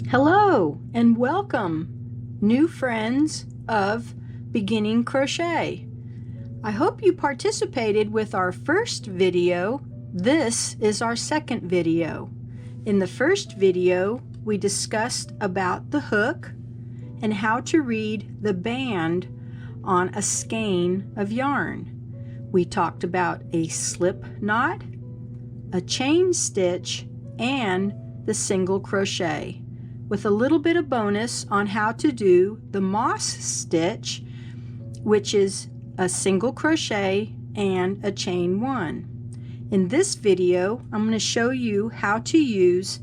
Hello and welcome, new friends of Beginning Crochet. I hope you participated with our first video. This is our second video. In the first video, we discussed about the hook and how to read the band on a skein of yarn. We talked about a slip knot, a chain stitch, and the single crochet, with a little bit of bonus on how to do the moss stitch, which is a single crochet and a chain one. In this video, I'm going to show you how to use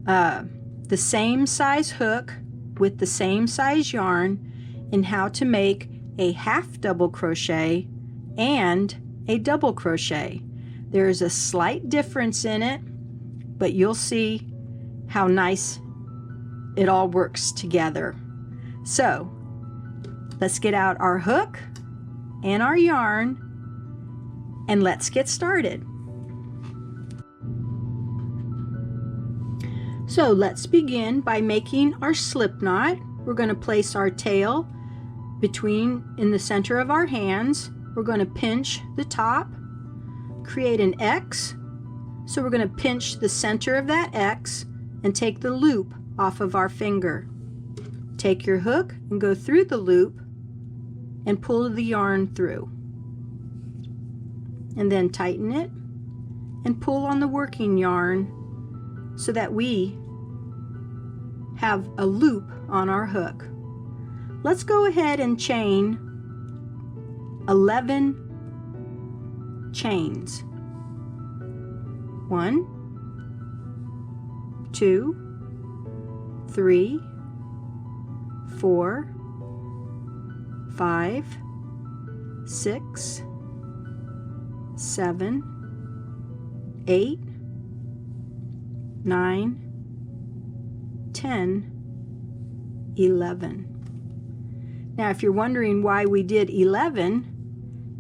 the same size hook with the same size yarn and how to make a half double crochet and a double crochet. There is a slight difference in it, but you'll see how nice it all works together. So let's get out our hook and our yarn and let's get started. So let's begin by making our slip knot. We're going to place our tail in the center of our hands. We're going to pinch the top, create an X. So we're going to pinch the center of that X and take the loop off of our finger. Take your hook and go through the loop and pull the yarn through. And then tighten it and pull on the working yarn so that we have a loop on our hook. Let's go ahead and chain 11 chains. 1, 2, 3, 4, 5, 6, 7, 8, 9, 10, 11. Now, if you're wondering why we did 11,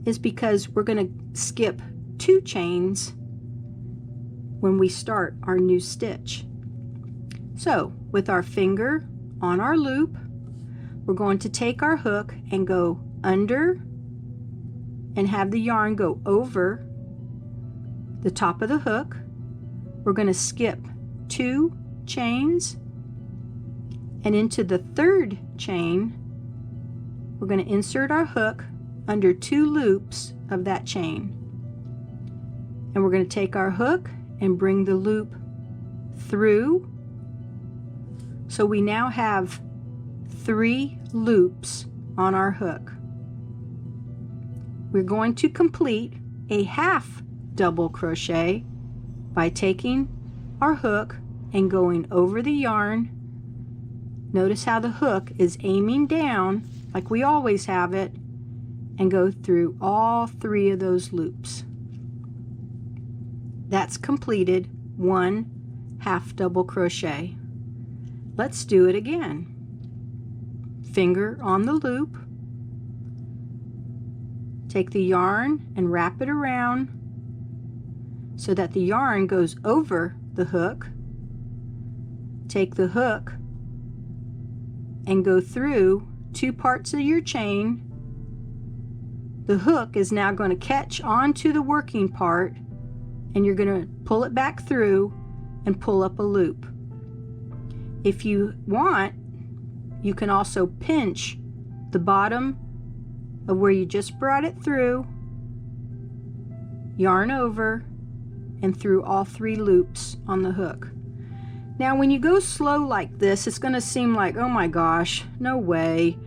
is because we're going to skip 2 chains when we start our new stitch. So with our finger on our loop, we're going to take our hook and go under and have the yarn go over the top of the hook. We're going to skip 2 chains, and into the 3rd chain we're going to insert our hook under 2 loops of that chain, and we're going to take our hook and bring the loop through. So we now have 3 loops on our hook. We're going to complete a half double crochet by taking our hook and going over the yarn. Notice how the hook is aiming down like we always have it, and go through all 3 of those loops. That's completed 1 half double crochet. Let's do it again. Finger on the loop, take the yarn and wrap it around so that the yarn goes over the hook. Take the hook and go through 2 parts of your chain. The hook is now going to catch onto the working part, and you're going to pull it back through and pull up a loop. If you want, you can also pinch the bottom of where you just brought it through, yarn over, and through all 3 loops on the hook. Now when you go slow like this, it's going to seem like, oh my gosh, no way.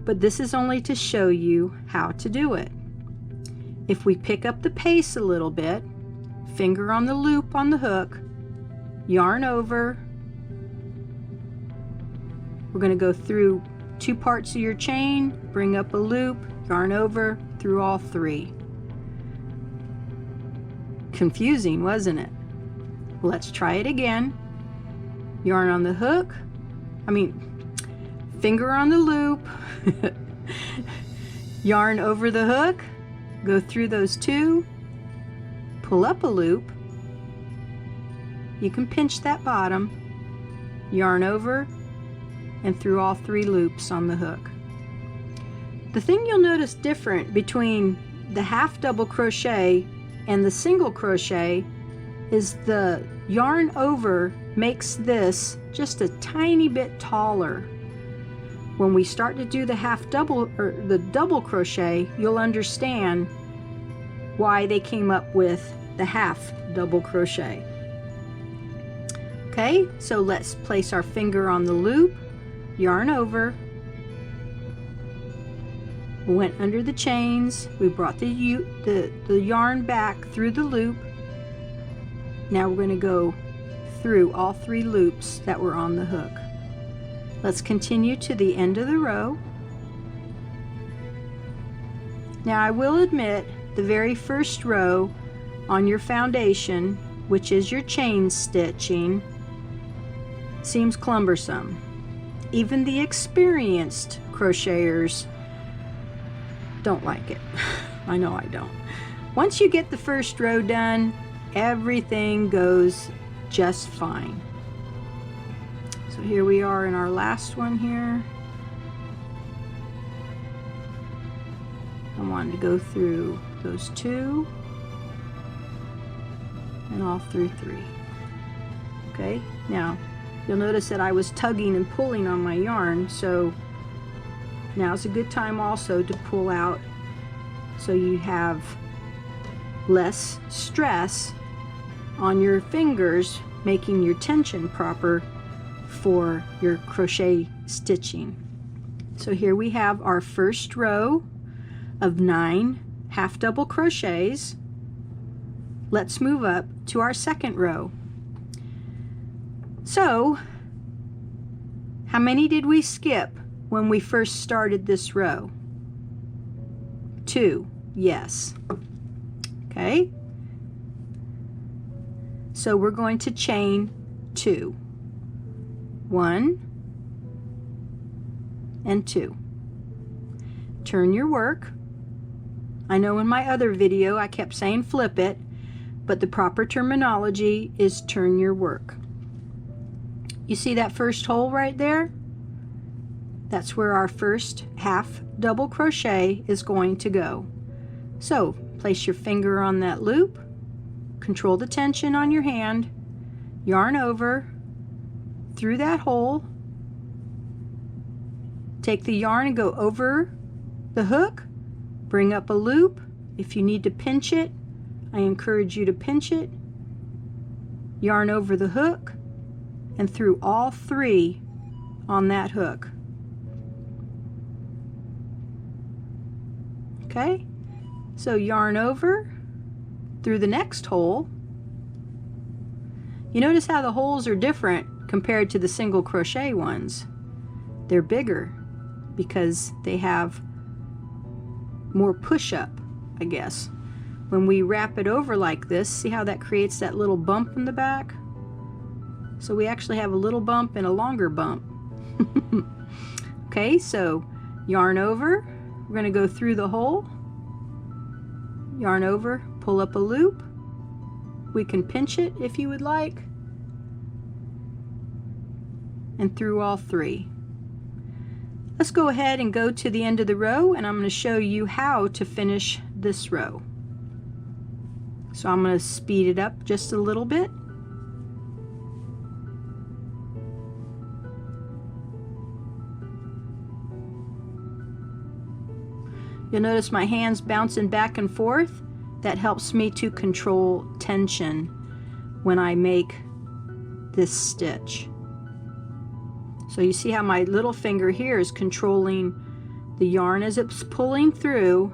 But this is only to show you how to do it. If we pick up the pace a little bit, finger on the loop on the hook, yarn over. We're going to go through 2 parts of your chain, bring up a loop, yarn over, through all 3. Confusing, wasn't it? Let's try it again. Yarn on the hook, finger on the loop, yarn over the hook, go through those 2, pull up a loop, you can pinch that bottom, yarn over, and through all 3 loops on the hook. The thing you'll notice different between the half double crochet and the single crochet is the yarn over makes this just a tiny bit taller. When we start to do the half double or the double crochet, you'll understand why they came up with the half double crochet. Okay, so let's place our finger on the loop, yarn over, we went under the chains, we brought the yarn back through the loop. Now we're going to go through all 3 loops that were on the hook. Let's continue to the end of the row. Now I will admit the very first row on your foundation, which is your chain stitching, seems cumbersome. Even the experienced crocheters don't like it. I know I don't. Once you get the first row done, everything goes just fine. So here we are in our last one here. I wanted to go through those 2 and all through 3. Okay, now you'll notice that I was tugging and pulling on my yarn, so now's a good time also to pull out so you have less stress on your fingers, making your tension proper for your crochet stitching. So here we have our first row of 9 half double crochets. Let's move up to our second row. So how many did we skip when we first started this row? 2, yes. Okay, so we're going to chain 2, 1 and 2. Turn your work. I know in my other video I kept saying flip it, but the proper terminology is turn your work. You see that first hole right there? That's where our first half double crochet is going to go. So place your finger on that loop, control the tension on your hand, yarn over through that hole, take the yarn and go over the hook, bring up a loop. If you need to pinch it, I encourage you to pinch it, yarn over the hook and through all 3 on that hook. Okay, so yarn over through the next hole. You notice how the holes are different compared to the single crochet ones. They're bigger because they have more push-up, I guess. When we wrap it over like this, see how that creates that little bump in the back? So we actually have a little bump and a longer bump. Okay, so yarn over. We're going to go through the hole, yarn over, pull up a loop. We can pinch it if you would like, and through all 3. Let's go ahead and go to the end of the row, and I'm going to show you how to finish this row. So I'm going to speed it up just a little bit. You'll notice my hands bouncing back and forth. That helps me to control tension when I make this stitch. So you see how my little finger here is controlling the yarn as it's pulling through,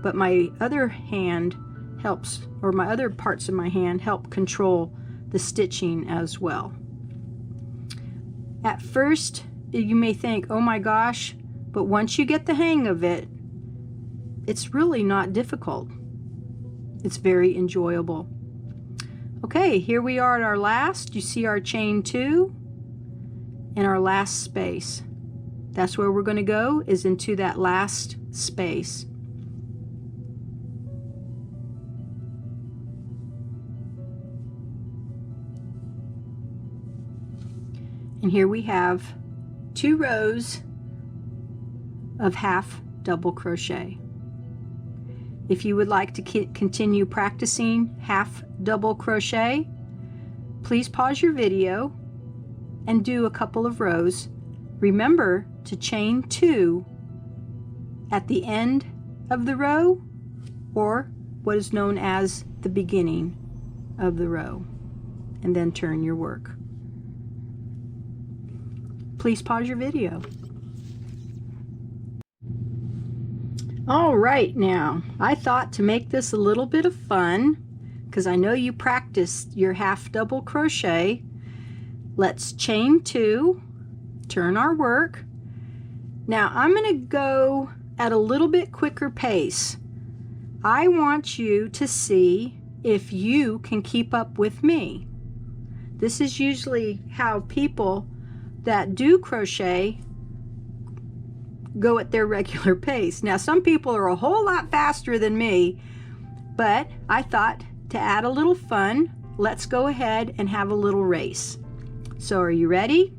but my other hand helps, or my other parts of my hand help control the stitching as well. At first you may think, oh my gosh, but once you get the hang of it, it's really not difficult. It's very enjoyable. Okay, here we are at our last. You see our chain 2 and our last space. That's where we're going to go, is into that last space. And here we have 2 rows of half double crochet. If you would like to continue practicing half double crochet, please pause your video and do a couple of rows. Remember to chain 2 at the end of the row, or what is known as the beginning of the row, and then turn your work. Please pause your video. All right, now I thought to make this a little bit of fun, because I know you practiced your half double crochet, let's chain 2, turn our work. Now I'm going to go at a little bit quicker pace. I want you to see if you can keep up with me. This is usually how people that do crochet go at their regular pace. Now some people are a whole lot faster than me, but I thought to add a little fun, let's go ahead and have a little race. So are you ready?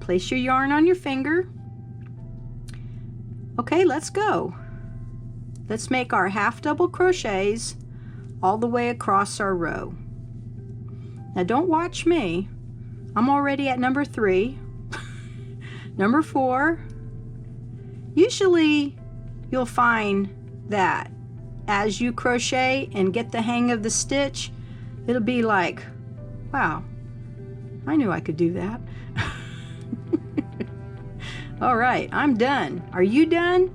Place your yarn on your finger. Okay, let's go. Let's make our half double crochets all the way across our row. Now don't watch me. I'm already at number 3. Number 4. Usually you'll find that as you crochet and get the hang of the stitch, it'll be like, wow, I knew I could do that. All right, I'm done. Are you done?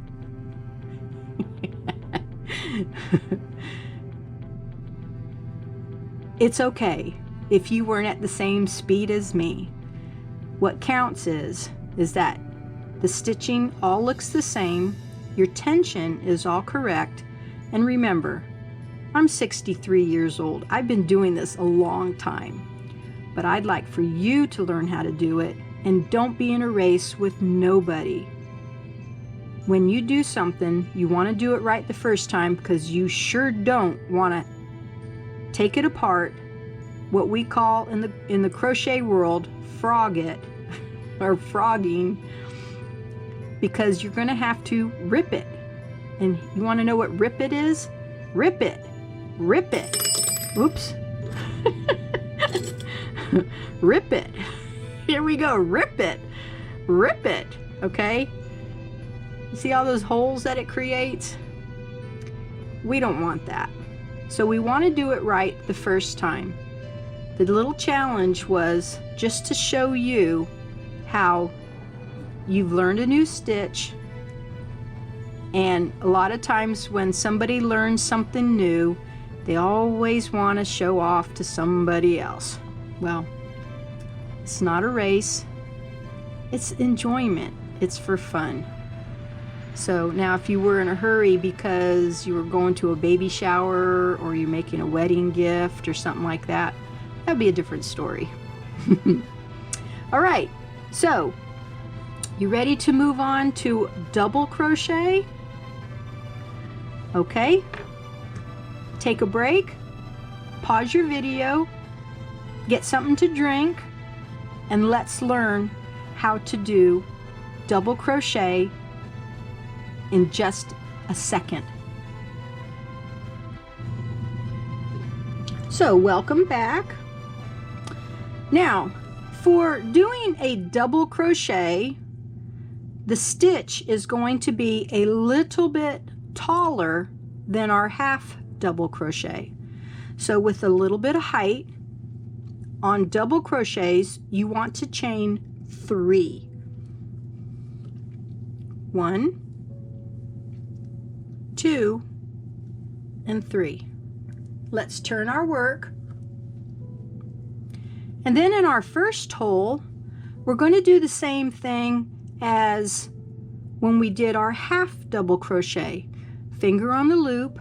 It's okay if you weren't at the same speed as me. What counts is that the stitching all looks the same, your tension is all correct, and remember, I'm 63 years old. I've been doing this a long time, but I'd like for you to learn how to do it, and don't be in a race with nobody. When you do something, you want to do it right the first time, because you sure don't want to take it apart, what we call in the crochet world, frog it, or frogging, because you're going to have to rip it. And you want to know what rip it is? Rip it. Rip it. Oops. Rip it. Here we go. Rip it. Rip it. Okay? You see all those holes that it creates? We don't want that. So we want to do it right the first time. The little challenge was just to show you how you've learned a new stitch, and a lot of times when somebody learns something new, they always want to show off to somebody else. Well, it's not a race, it's enjoyment, it's for fun. So now if you were in a hurry because you were going to a baby shower or you're making a wedding gift or something like that, that'd be a different story. All right, so you ready to move on to double crochet? Okay, take a break, pause your video, get something to drink, and let's learn how to do double crochet in just a second. So welcome back. Now for doing a double crochet, the stitch is going to be a little bit taller than our half double crochet. So with a little bit of height, on double crochets you want to chain 3. 1, 2, and 3. Let's turn our work. And then in our first hole, we're going to do the same thing as when we did our half double crochet. Finger on the loop,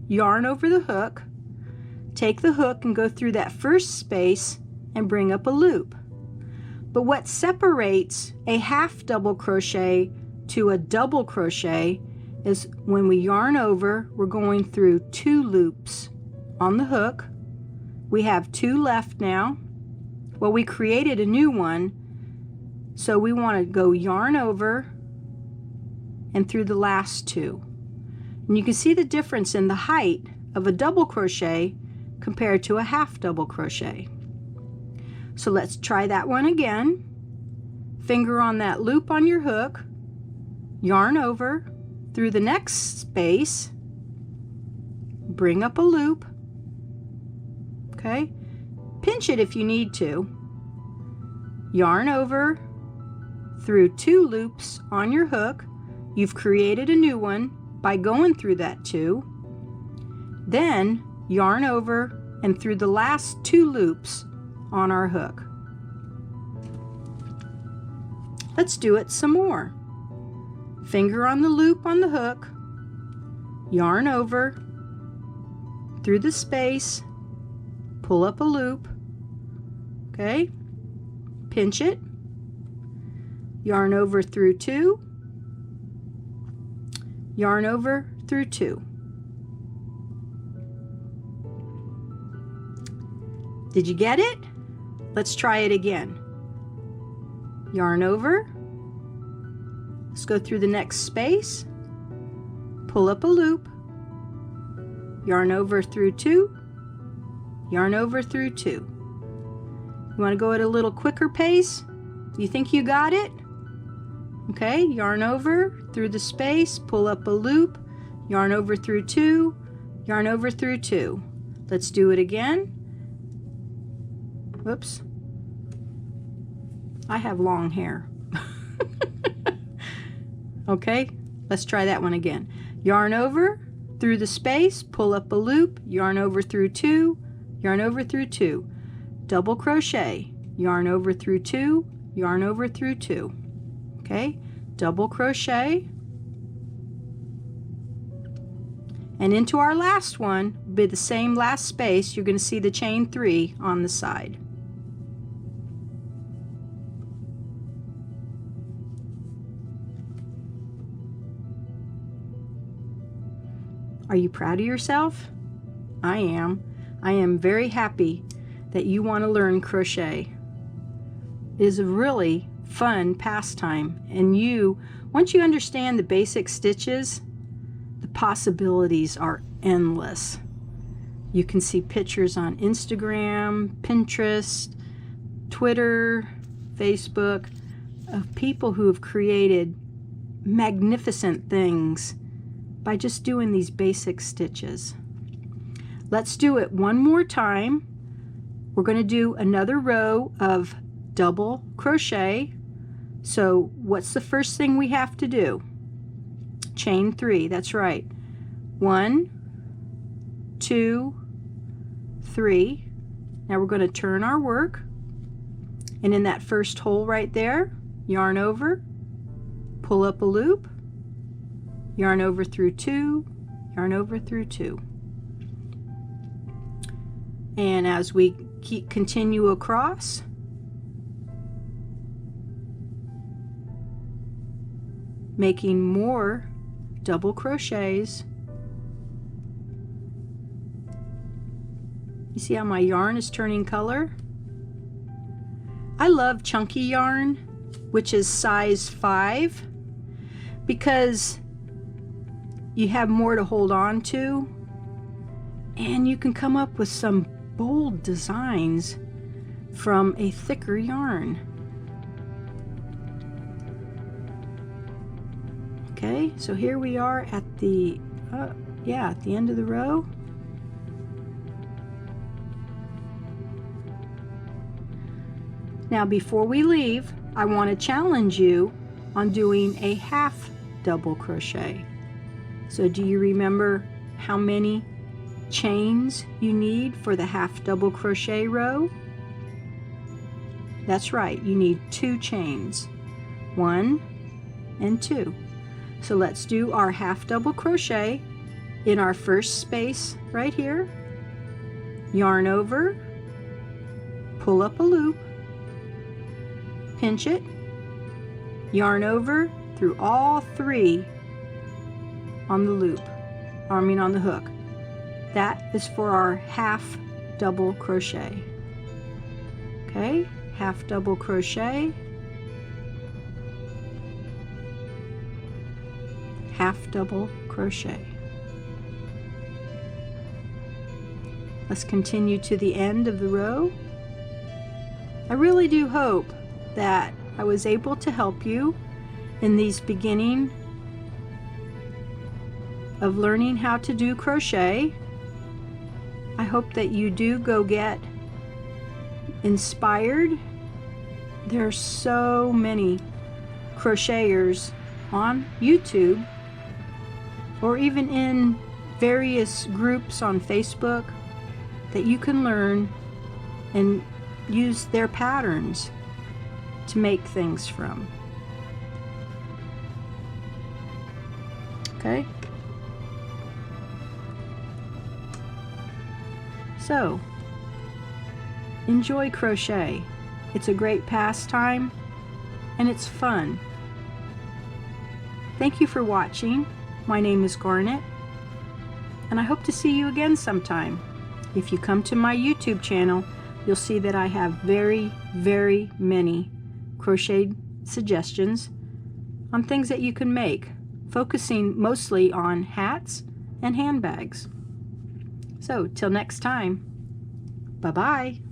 yarn over the hook, take the hook and go through that first space and bring up a loop. But what separates a half double crochet to a double crochet is when we yarn over, we're going through 2 loops on the hook. We have 2 left now. Well, we created a new one, so we want to go yarn over and through the last two. And you can see the difference in the height of a double crochet compared to a half double crochet. So let's try that one again. Finger on that loop on your hook, yarn over through the next space, bring up a loop, okay? Pinch it if you need to. Yarn over through 2 loops on your hook. You've created a new one by going through that 2. Then yarn over and through the last 2 loops on our hook. Let's do it some more. Finger on the loop on the hook, yarn over through the space, pull up a loop, okay? Pinch it, yarn over through 2, yarn over through 2. Did you get it? Let's try it again. Yarn over, let's go through the next space, pull up a loop, yarn over through 2, yarn over through 2. You want to go at a little quicker pace? You think you got it? Okay, yarn over through the space, pull up a loop, yarn over through 2, yarn over through 2. Let's do it again. Whoops. I have long hair. Okay, let's try that one again. Yarn over through the space, pull up a loop, yarn over through 2, yarn over through 2. Double crochet, yarn over through 2, yarn over through 2. Okay, double crochet. And into our last one, will be the same last space. You're going to see the chain 3 on the side. Are you proud of yourself? I am. I am very happy that you want to learn crochet. It is a really fun pastime, and once you understand the basic stitches, the possibilities are endless. You can see pictures on Instagram, Pinterest, Twitter, Facebook of people who have created magnificent things by just doing these basic stitches. Let's do it one more time. We're going to do another row of double crochet. So what's the first thing we have to do? Chain 3, that's right. 1, 2, 3. Now we're going to turn our work, and in that first hole right there, yarn over, pull up a loop, yarn over through 2, yarn over through 2. And as we continue across, making more double crochets. You see how my yarn is turning color? I love chunky yarn, which is size 5, because you have more to hold on to, and you can come up with some bold designs from a thicker yarn. Okay, so here we are at the at the end of the row. Now before we leave, I want to challenge you on doing a half double crochet. So do you remember how many chains you need for the half double crochet row? That's right, you need 2 chains, 1 and 2. So let's do our half double crochet in our first space right here. Yarn over, pull up a loop, pinch it, yarn over through all 3 on the loop, on the hook. That is for our half double crochet. Okay, half double crochet, half double crochet. Let's continue to the end of the row. I really do hope that I was able to help you in these beginning of learning how to do crochet. I hope that you do go get inspired. There are so many crocheters on YouTube or even in various groups on Facebook that you can learn and use their patterns to make things from. Okay? So, enjoy crochet. It's a great pastime and it's fun. Thank you for watching. My name is Garnet, and I hope to see you again sometime. If you come to my YouTube channel, you'll see that I have very, very many crochet suggestions on things that you can make, focusing mostly on hats and handbags. So, till next time, bye-bye.